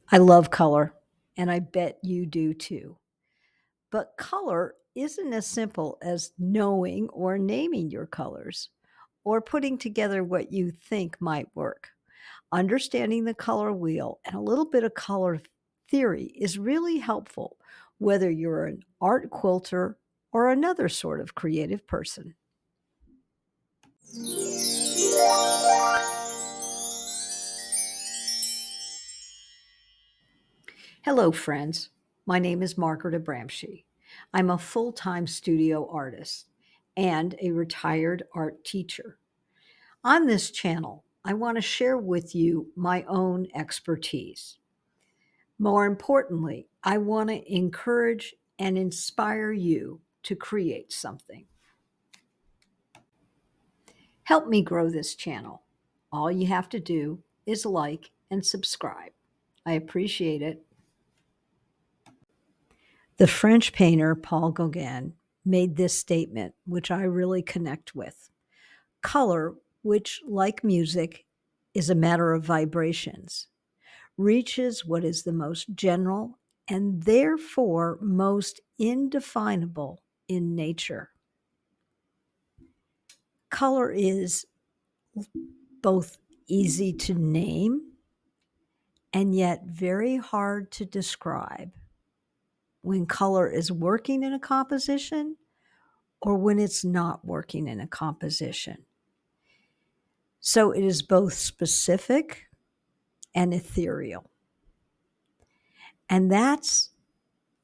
I love color, and I bet you do too. But color isn't as simple as knowing or naming your colors or putting together what you think might work. Understanding the color wheel and a little bit of color theory is really helpful, whether you're an art quilter or another sort of creative person. Hello, friends. My name is Margaret Abramsky. I'm a full time studio artist and a retired art teacher. On this channel, I want to share with you my own expertise. More importantly, I want to encourage and inspire you to create something. Help me grow this channel. All you have to do is like and subscribe. I appreciate it. The French painter Paul Gauguin made this statement, which I really connect with. Color, which, like music, is a matter of vibrations, reaches what is the most general and therefore most indefinable in nature. Color is both easy to name and yet very hard to describe when color is working in a composition or when it's not working in a composition. So it is both specific and ethereal. And that's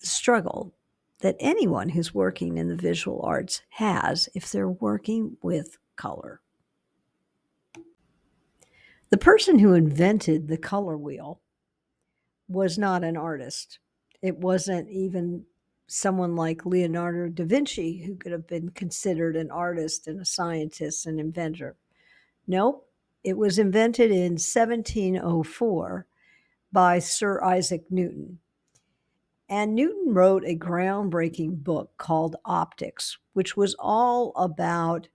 the struggle that anyone who's working in the visual arts has if they're working with color. The person who invented the color wheel was not an artist. It wasn't even someone like Leonardo da Vinci, who could have been considered an artist and a scientist and inventor. Nope, it was invented in 1704 by Sir Isaac Newton. And Newton wrote a groundbreaking book called Optics, which was all about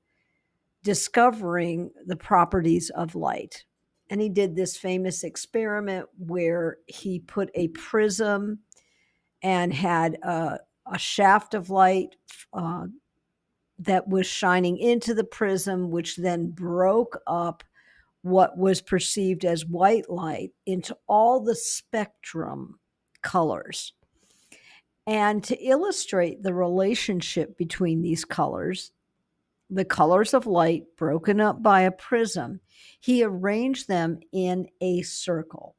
discovering the properties of light. And he did this famous experiment where he put a prism and had a shaft of light that was shining into the prism, which then broke up what was perceived as white light into all the spectrum colors. And to illustrate the relationship between these colors, the colors of light broken up by a prism, he arranged them in a circle.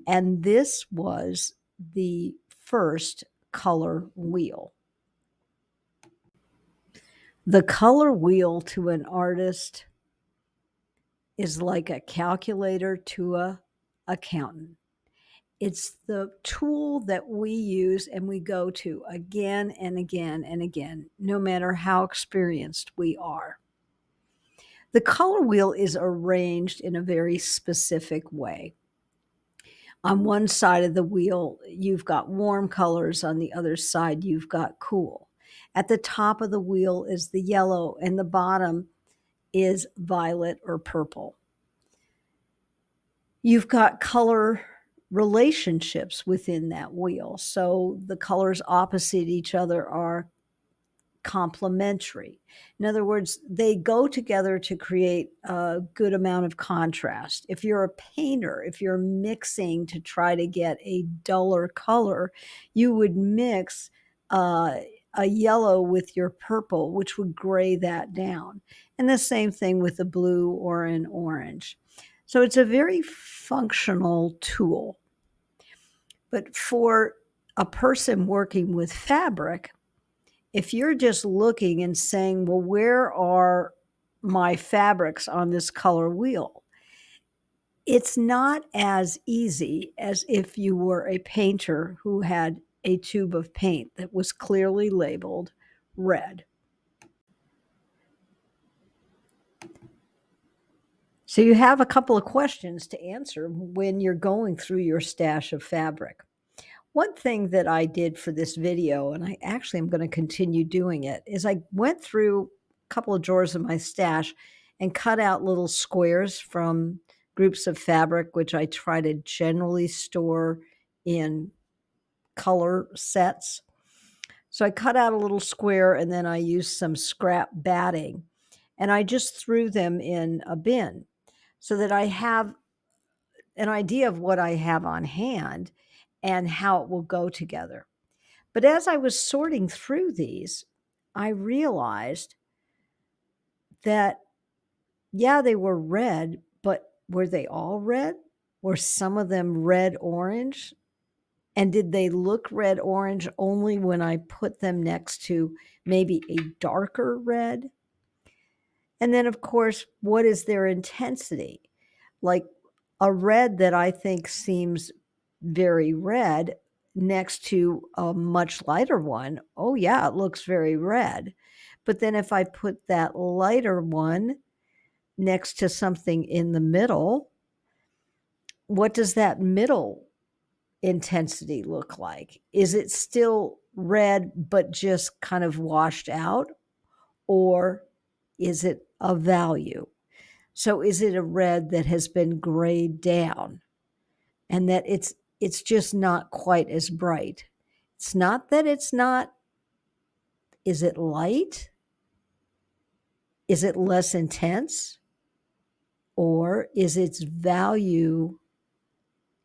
And this was the first color wheel. The color wheel to an artist is like a calculator to an accountant. It's the tool that we use and we go to again and again and again, no matter how experienced we are. The color wheel is arranged in a very specific way. On one side of the wheel, you've got warm colors. On the other side, you've got cool. At the top of the wheel is the yellow, and the bottom is violet or purple. You've got color relationships within that wheel. So the colors opposite each other are complementary. In other words, they go together to create a good amount of contrast. If you're a painter, if you're mixing to try to get a duller color, you would mix a yellow with your purple, which would gray that down. And the same thing with a blue or an orange. So it's a very functional tool. But for a person working with fabric, if you're just looking and saying, well, where are my fabrics on this color wheel? It's not as easy as if you were a painter who had a tube of paint that was clearly labeled red. So you have a couple of questions to answer when you're going through your stash of fabric. One thing that I did for this video, and I actually am going to continue doing it, is I went through a couple of drawers of my stash and cut out little squares from groups of fabric, which I try to generally store in color sets. So I cut out a little square and then I used some scrap batting and I just threw them in a bin so that I have an idea of what I have on hand and how it will go together. But as I was sorting through these, I realized that, yeah, they were red, but were they all red? Were some of them red orange? And did they look red orange only when I put them next to maybe a darker red? And then, of course, what is their intensity? Like a red that I think seems very red next to a much lighter one, oh, yeah, it looks very red. But then if I put that lighter one next to something in the middle, what does that middle intensity look like? Is it still red, but just kind of washed out? Or is it a value? So is it a red that has been grayed down and that it's just not quite as bright? It's not that it's not. Is it light? Is it less intense? Or is its value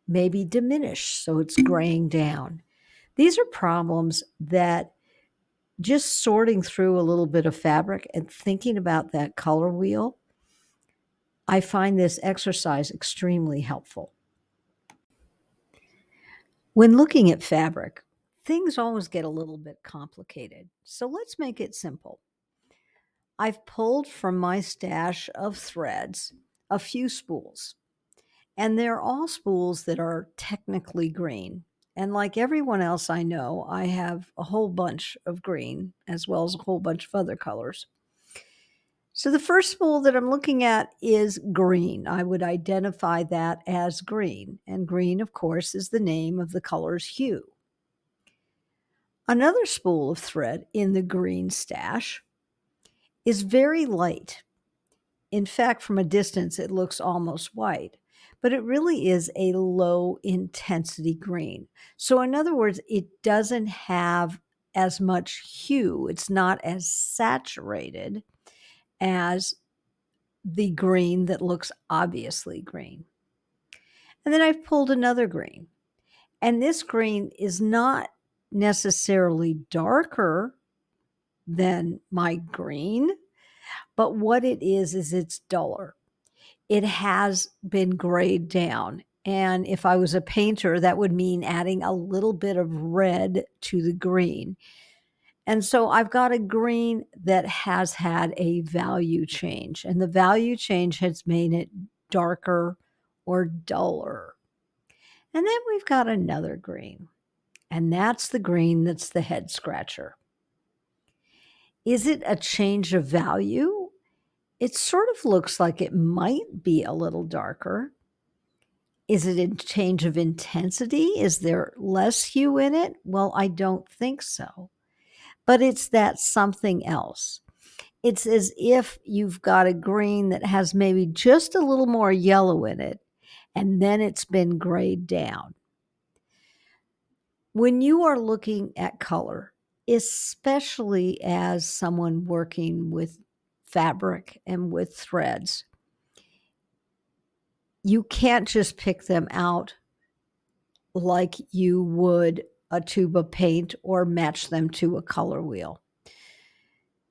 maybe diminished, so it's graying down? These are problems that just sorting through a little bit of fabric and thinking about that color wheel, I find this exercise extremely helpful. When looking at fabric, things always get a little bit complicated. So let's make it simple. I've pulled from my stash of threads a few spools, and they're all spools that are technically green. And like everyone else I know, I have a whole bunch of green as well as a whole bunch of other colors. So the first spool that I'm looking at is green. I would identify that as green. And green, of course, is the name of the color's hue. Another spool of thread in the green stash is very light. In fact, from a distance, it looks almost white, but it really is a low intensity green. So in other words, it doesn't have as much hue. It's not as saturated as the green that looks obviously green. And then I've pulled another green. And this green is not necessarily darker than my green, but what it is it's duller. It has been grayed down. And if I was a painter, that would mean adding a little bit of red to the green. And so I've got a green that has had a value change, and the value change has made it darker or duller. And then we've got another green, and that's the green that's the head scratcher. Is it a change of value? It sort of looks like it might be a little darker. Is it a change of intensity? Is there less hue in it? Well, I don't think so. But it's that something else. It's as if you've got a green that has maybe just a little more yellow in it, and then it's been grayed down. When you are looking at color, especially as someone working with fabric and with threads, you can't just pick them out like you would a tube of paint or match them to a color wheel.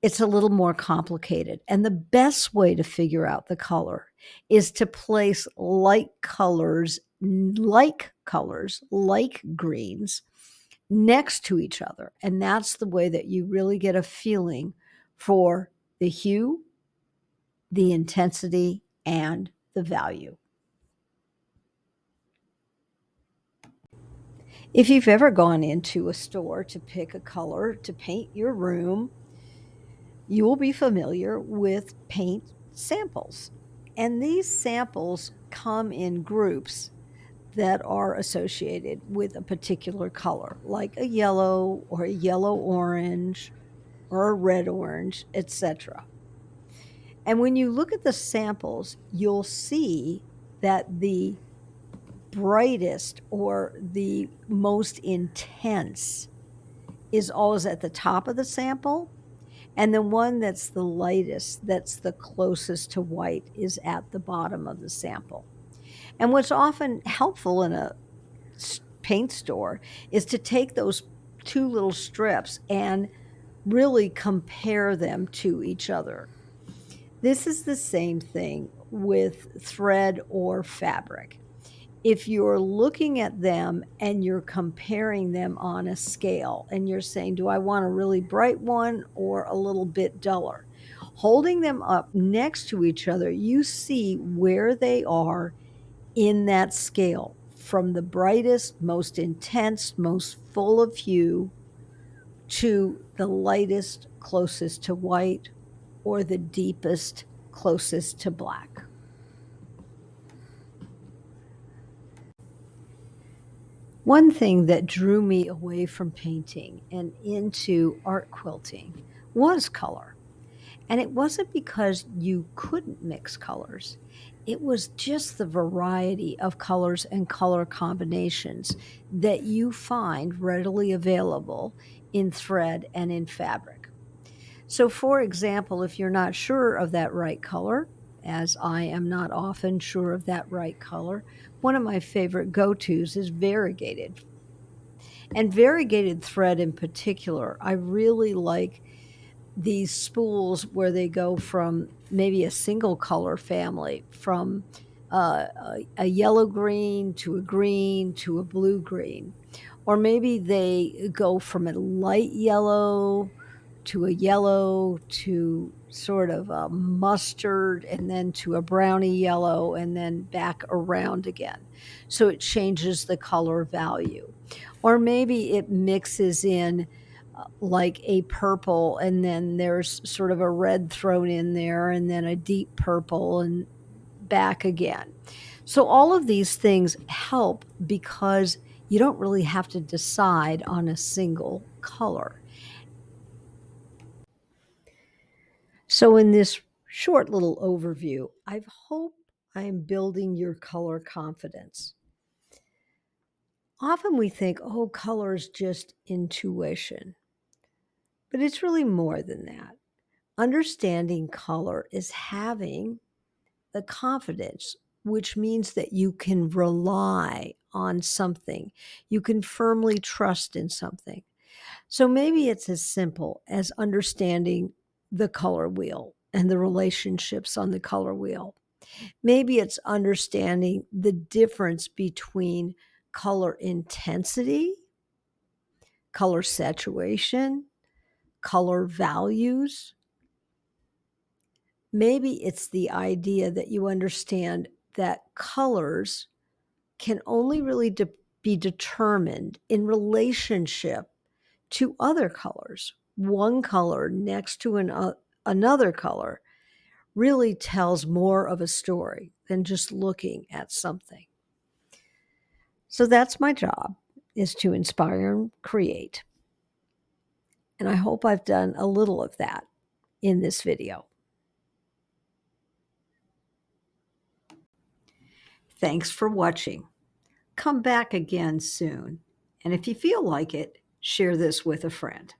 It's a little more complicated. And the best way to figure out the color is to place like colors, like greens, next to each other. And that's the way that you really get a feeling for the hue, the intensity, and the value. If you've ever gone into a store to pick a color to paint your room, you will be familiar with paint samples. And these samples come in groups that are associated with a particular color, like a yellow or a yellow orange or a red orange, etc. And when you look at the samples, you'll see that the brightest or the most intense is always at the top of the sample, and the one that's the lightest, that's the closest to white, is at the bottom of the sample. And what's often helpful in a paint store is to take those two little strips and really compare them to each other. This is the same thing with thread or fabric. If you're looking at them and you're comparing them on a scale and you're saying, do I want a really bright one or a little bit duller? Holding them up next to each other, you see where they are in that scale from the brightest, most intense, most full of hue to the lightest, closest to white, or the deepest, closest to black. One thing that drew me away from painting and into art quilting was color. And it wasn't because you couldn't mix colors. It was just the variety of colors and color combinations that you find readily available in thread and in fabric. So, for example, if you're not sure of that right color, as I am not often sure of that right color, one of my favorite go tos is variegated. And variegated thread in particular, I really like these spools where they go from maybe a single color family, from a yellow green to a blue green. Or maybe they go from a light yellow to a yellow to sort of a mustard and then to a browny yellow and then back around again. So it changes the color value. Or maybe it mixes in like a purple and then there's sort of a red thrown in there and then a deep purple and back again. So all of these things help because you don't really have to decide on a single color. So, in this short little overview, I hope I am building your color confidence. Often we think, oh, color is just intuition, but it's really more than that. Understanding color is having the confidence, which means that you can rely on something, you can firmly trust in something. So maybe it's as simple as understanding the color wheel and the relationships on the color wheel. Maybe it's understanding the difference between color intensity, color saturation, color values. Maybe it's the idea that you understand that colors can only really be determined in relationship to other colors. One color next to another color really tells more of a story than just looking at something. So that's my job, is to inspire and create. And I hope I've done a little of that in this video. Thanks for watching. Come back again soon. And if you feel like it, share this with a friend.